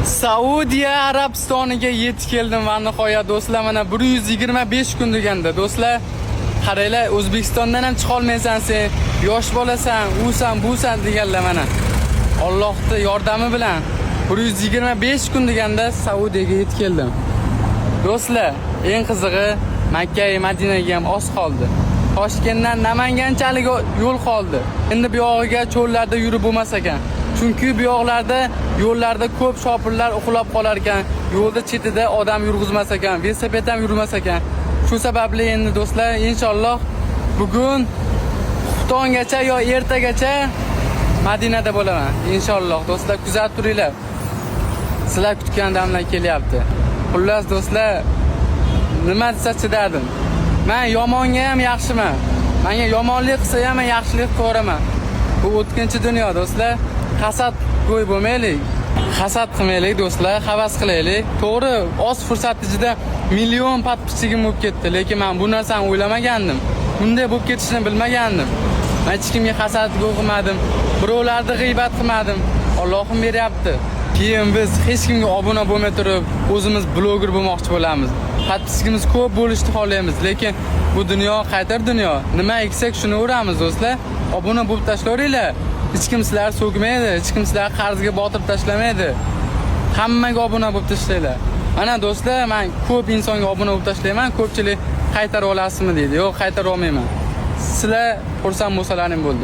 Saudiya Arabistoniga yetib keldim va nihoyat do'stlar, mana 125 kun deganda do'stlar, qaranglar, O'zbekistondan ham chiqa olmaysan sen, yosh bolasan, usan, busan deganlar mana. Allohning yordami bilan 125 kun deganda Saudiyaga yetib keldim. Do'stlar, eng qizig'i Makka va Madinaga ham oz qoldi. Toshkentdan Namanganchalik yo'l qoldi. Endi bu yog'iga cho'llarda yurib bo'lmas ekan. Chunki bu yo'llarda yo'llarda ko'p shopirlar uxlab qolar ekan, yo'lda chetida odam yurg'izmas ekan, velosiped ham yurmas ekan. Shu sababli endi do'stlar, inshaalloh bugun xuftongacha yo ertagacha Madinada bo'laman. Inshaalloh do'stlar, kuzatib turinglar. Sizlar kutgan damlar kelyapti. Xullas do'stlar, nima desa chidadim. Men yomonga ham yaxshiman. Menga yomonlik qilsa ham men yaxshilik qilaman. Bu o'tkinchi dunyo do'stlar. Hasad qo'y bo'lmaylik. Hasad qilmaylik do'stlar, havas qilaylik. To'g'ri, oz fursat ichida million podpisчигim bo'lib ketdi, lekin men bu narsani o'ylamagandim. Bunday bo'lib ketishini bilmagandim. Men hech kimga hasad qilmadim, birovlarni g'iybat qilmadim. Allohim beryapti. Keyin biz hech kimga obuna bo'lmay turib, o'zimiz bloger bo'lmoqchi bo'lamiz. Podpisчигimiz ko'p bo'lishni xohlaymiz, lekin bu dunyo qaytar dunyo. Nima eksak shuni o'ramiz do'stlar. Obuna bo'lib tashlayveringlar. Hech kim sizlarni so'kmaydi, hech kim sizlarni qarzga botirib tashlamaydi. Hammaga obuna bo'lib tashlanglar. Mana do'stlar, men ko'p insonga obuna bo'lib tashlayman, ko'pchilik qaytarib olasizmi deydi. Yo'q, qaytara olmayman. Sizlar xursand bo'lsalaring bo'ldi.